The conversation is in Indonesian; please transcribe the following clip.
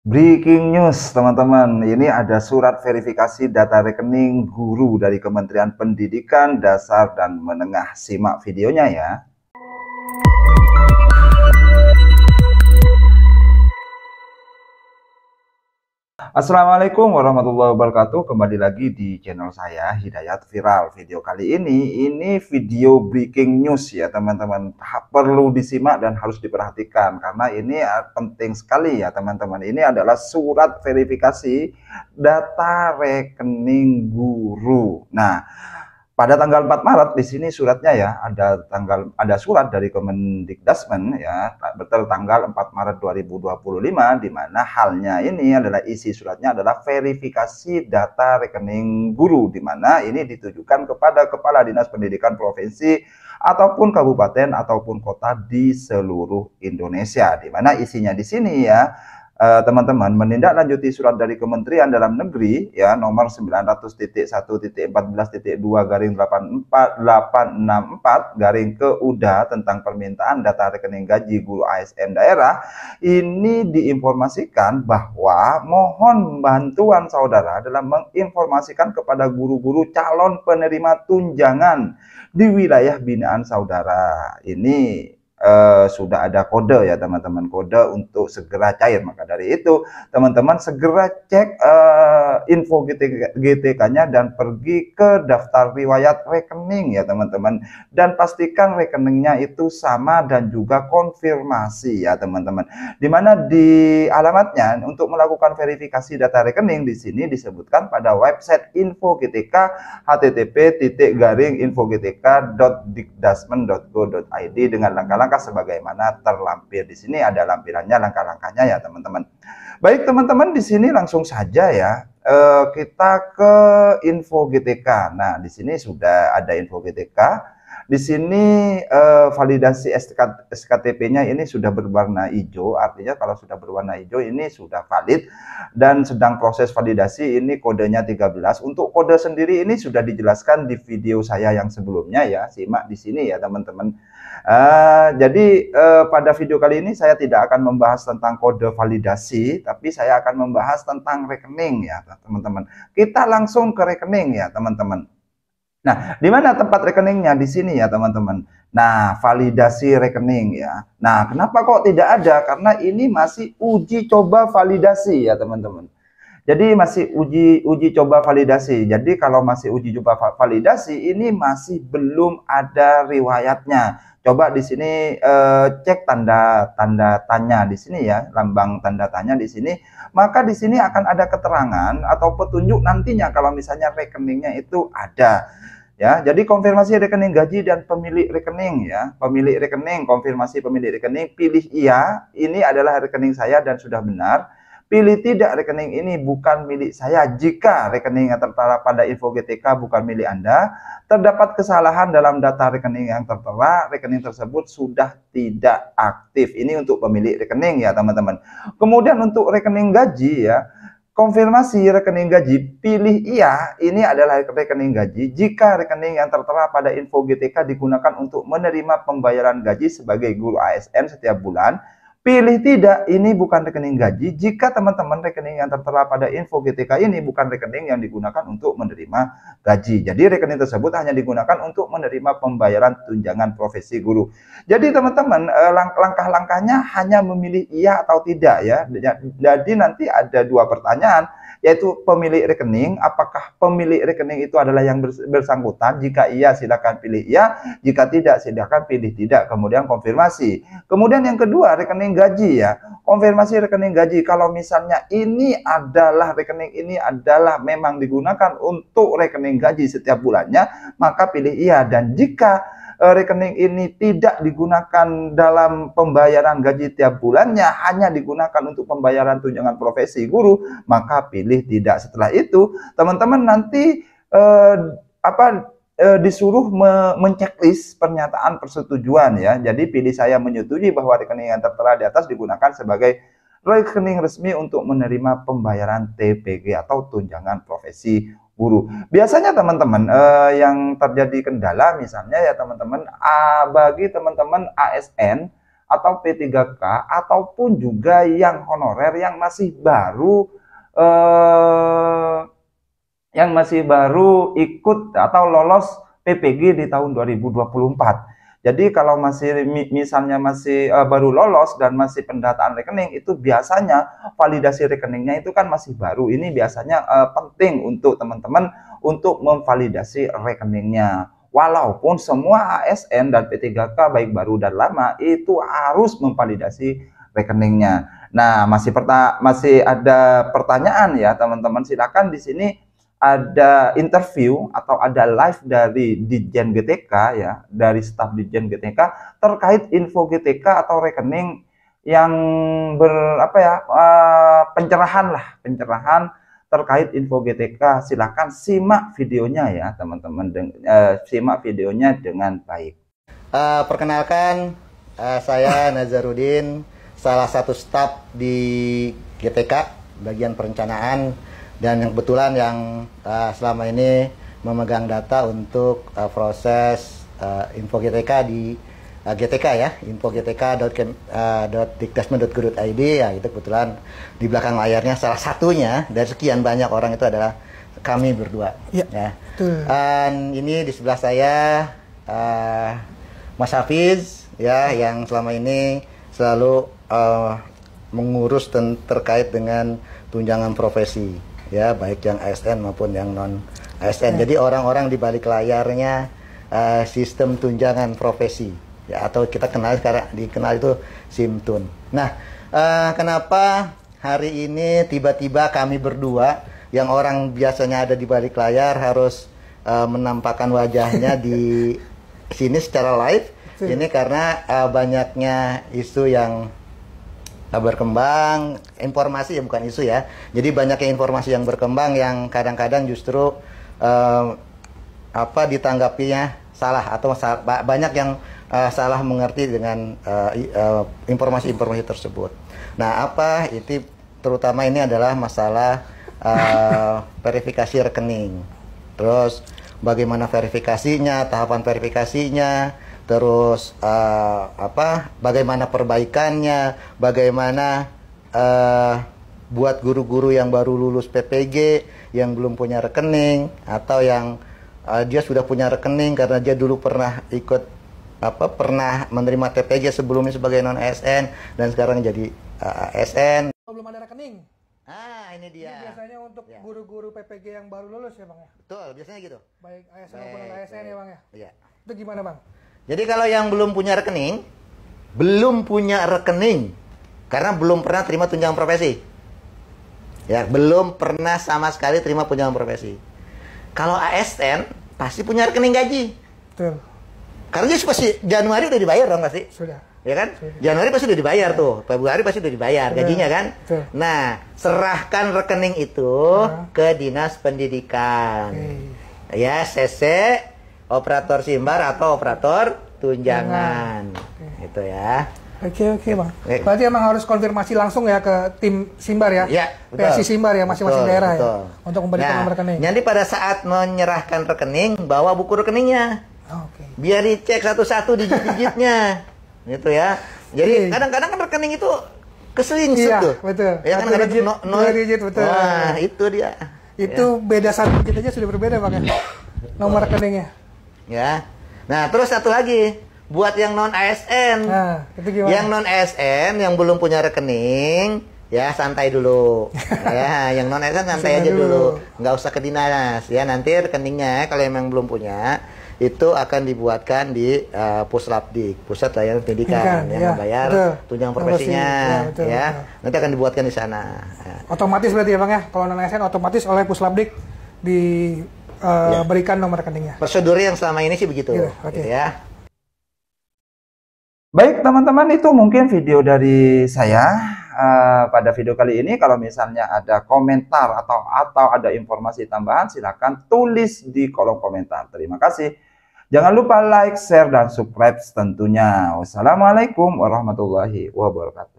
Breaking news, teman-teman. Ini ada surat verifikasi data rekening guru dari Kementerian Pendidikan Dasar dan Menengah. Simak videonya ya. Assalamualaikum warahmatullahi wabarakatuh. Kembali lagi di channel saya Hidayat Viral. Video kali ini video breaking news ya teman-teman. Perlu disimak dan harus diperhatikan karena ini penting sekali ya teman-teman. Ini adalah surat verifikasi data rekening guru. Nah, pada tanggal 4 Maret di sini suratnya ya, ada surat dari Kemendikdasmen ya, bertanggal 4 Maret 2025, di mana halnya ini adalah isi suratnya adalah verifikasi data rekening guru, di mana ini ditujukan kepada Kepala Dinas Pendidikan Provinsi ataupun kabupaten ataupun kota di seluruh Indonesia, di mana isinya di sini ya, teman-teman, menindaklanjuti surat dari Kementerian Dalam Negeri ya nomor 900.1.14.2/84864 ke permintaan data rekening gaji guru ASN daerah. Ini diinformasikan bahwa mohon bantuan saudara dalam menginformasikan kepada guru-guru calon penerima tunjangan di wilayah binaan saudara. Ini sudah ada kode ya teman-teman, kode untuk segera cair. Maka dari itu teman-teman segera cek info GTK-nya dan pergi ke daftar riwayat rekening ya teman-teman, dan pastikan rekeningnya itu sama dan juga konfirmasi ya teman-teman, dimana di alamatnya untuk melakukan verifikasi data rekening di sini disebutkan pada website info GTK http://infogtk.dikdasmen.go.id dengan langkah-langkah sebagaimana terlampir di sini. Ada lampirannya, langkah-langkahnya ya teman-teman. Baik teman-teman, di sini langsung saja ya kita ke info GTK. Nah, di sini sudah ada info GTK. Di sini validasi SKTP-nya ini sudah berwarna hijau, artinya kalau sudah berwarna hijau ini sudah valid dan sedang proses validasi. Ini kodenya 13. Untuk kode sendiri ini sudah dijelaskan di video saya yang sebelumnya ya, simak di sini ya teman-teman. Jadi pada video kali ini saya tidak akan membahas tentang kode validasi, tapi saya akan membahas tentang rekening ya teman-teman. Kita langsung ke rekening ya teman-teman. Nah, di mana tempat rekeningnya? Di sini ya teman-teman. Nah, validasi rekening ya. Nah, kenapa kok tidak ada? Karena ini masih uji coba validasi ya teman-teman. Jadi masih uji coba validasi. Jadi kalau masih uji coba validasi, ini masih belum ada riwayatnya. Coba di sini cek tanda tanya di sini ya, lambang tanda tanya di sini. Maka di sini akan ada keterangan atau petunjuk nantinya kalau misalnya rekeningnya itu ada. Ya, jadi konfirmasi rekening gaji dan pemilik rekening ya. Pemilik rekening, konfirmasi pemilik rekening, pilih iya, ini adalah rekening saya dan sudah benar. Pilih tidak, rekening ini bukan milik saya. Jika rekening yang tertera pada info GTK bukan milik Anda, terdapat kesalahan dalam data rekening yang tertera, rekening tersebut sudah tidak aktif. Ini untuk pemilik rekening ya teman-teman. Kemudian untuk rekening gaji ya, konfirmasi rekening gaji, pilih iya, ini adalah rekening gaji. Jika rekening yang tertera pada info GTK digunakan untuk menerima pembayaran gaji sebagai guru ASN setiap bulan, pilih tidak, ini bukan rekening gaji. Jika teman-teman rekening yang tertera pada info GTK ini bukan rekening yang digunakan untuk menerima gaji. Jadi rekening tersebut hanya digunakan untuk menerima pembayaran tunjangan profesi guru. Jadi teman-teman, langkah-langkahnya hanya memilih iya atau tidak ya. Jadi nanti ada dua pertanyaan, yaitu pemilik rekening, apakah pemilik rekening itu adalah yang bersangkutan? Jika iya silakan pilih iya, jika tidak silakan pilih tidak, kemudian konfirmasi. Kemudian yang kedua, rekening gaji ya, konfirmasi rekening gaji. Kalau misalnya ini adalah rekening ini adalah memang digunakan untuk rekening gaji setiap bulannya, maka pilih iya. Dan jika rekening ini tidak digunakan dalam pembayaran gaji tiap bulannya, hanya digunakan untuk pembayaran tunjangan profesi guru, maka pilih tidak. Setelah itu teman-teman nanti disuruh menceklis pernyataan persetujuan ya. Jadi pilih saya menyetujui bahwa rekening yang tertera di atas digunakan sebagai rekening resmi untuk menerima pembayaran TPG atau tunjangan profesi guru. Biasanya teman-teman yang terjadi kendala misalnya ya teman-teman, bagi teman-teman ASN atau P3K ataupun juga yang honorer yang masih baru ikut atau lolos PPG di tahun 2024. Jadi kalau misalnya masih baru lolos dan masih pendataan rekening, itu biasanya validasi rekeningnya itu kan masih baru. Ini biasanya penting untuk teman-teman untuk memvalidasi rekeningnya. Walaupun semua ASN dan P3K baik baru dan lama itu harus memvalidasi rekeningnya. Nah, masih ada pertanyaan ya teman-teman, silakan di sini ada interview atau ada live dari Ditjen GTK ya, dari staf Ditjen GTK terkait info GTK atau rekening yang pencerahan terkait info GTK. Silakan simak videonya ya teman-teman, simak videonya dengan baik. Perkenalkan, saya Nazarudin, salah satu staf di GTK bagian perencanaan, dan yang kebetulan yang selama ini memegang data untuk proses info GTK di GTK ya, infogtk.dikdasmen.go.id ya, itu kebetulan di belakang layarnya salah satunya dari sekian banyak orang itu adalah kami berdua ya. Dan ini di sebelah saya Mas Hafiz ya, yang selama ini selalu mengurus terkait dengan tunjangan profesi ya, baik yang ASN maupun yang non ASN. Jadi orang-orang di balik layarnya sistem tunjangan profesi ya, atau kita dikenal itu Simtun. Nah, kenapa hari ini tiba-tiba kami berdua yang orang biasanya ada di balik layar harus menampakkan wajahnya di sini secara live? Ini karena banyaknya isu yang berkembang, informasi ya, bukan isu ya. Jadi banyaknya informasi yang berkembang yang kadang-kadang justru ditanggapinya salah, atau banyak yang salah mengerti dengan informasi-informasi tersebut. Nah, itu terutama ini adalah masalah verifikasi rekening. Terus bagaimana verifikasinya, tahapan verifikasinya, terus bagaimana perbaikannya, bagaimana buat guru-guru yang baru lulus PPG yang belum punya rekening, atau yang dia sudah punya rekening karena dia dulu pernah pernah menerima TPG sebelumnya sebagai non ASN dan sekarang jadi ASN. Belum ada rekening. Ini dia. Ini biasanya untuk guru-guru PPG yang baru lulus ya, Bang ya? Betul, biasanya gitu. Baik ASN maupun non ASN ya, Bang ya? Iya. Itu gimana, Bang? Jadi kalau yang belum punya rekening karena belum pernah terima tunjangan profesi. Ya, belum pernah sama sekali terima tunjangan profesi. Kalau ASN pasti punya rekening gaji. Betul. Karena dia pasti Januari udah dibayar dong pasti. Sudah. Ya kan? Sudah. Januari pasti udah dibayar tuh. Februari pasti udah dibayar gajinya kan? Betul. Nah, serahkan rekening itu ke Dinas Pendidikan. Ya, CC, operator Simbar atau operator tunjangan. Gitu ya. Oke, Bang. Berarti emang harus konfirmasi langsung ya ke tim Simbar ya? Iya, PSI Simbar ya, masing-masing daerah ya? Untuk memberikan nomor rekening. Jadi pada saat menyerahkan rekening, bawa buku rekeningnya. Biar dicek satu-satu digit-digitnya. Gitu ya. Jadi kadang-kadang kan rekening itu keselingsut tuh. Betul. Ya kan ada digit, betul. Wah, itu dia. Itu beda satu digit aja sudah berbeda, Bang ya? Nomor rekeningnya. Ya. Nah, terus satu lagi. Buat yang non ASN. Nah, itu gimana? Yang non ASN yang belum punya rekening, ya santai dulu. Ya, yang non ASN santai aja dulu. Nggak usah ke dinas. Ya, nanti rekeningnya kalau memang belum punya, itu akan dibuatkan di Puslapdik, Pusat Layanan Pendidikan, yang membayar tunjangan profesinya. Ya, nanti akan dibuatkan di sana. Otomatis berarti ya, Bang ya? Kalau non ASN otomatis oleh Puslapdik berikan nomor rekeningnya. Prosedur yang selama ini sih begitu. Gitu ya. Baik teman-teman, itu mungkin video dari saya pada video kali ini. Kalau misalnya ada komentar atau ada informasi tambahan, silakan tulis di kolom komentar. Terima kasih. Jangan lupa like, share, dan subscribe tentunya. Wassalamualaikum warahmatullahi wabarakatuh.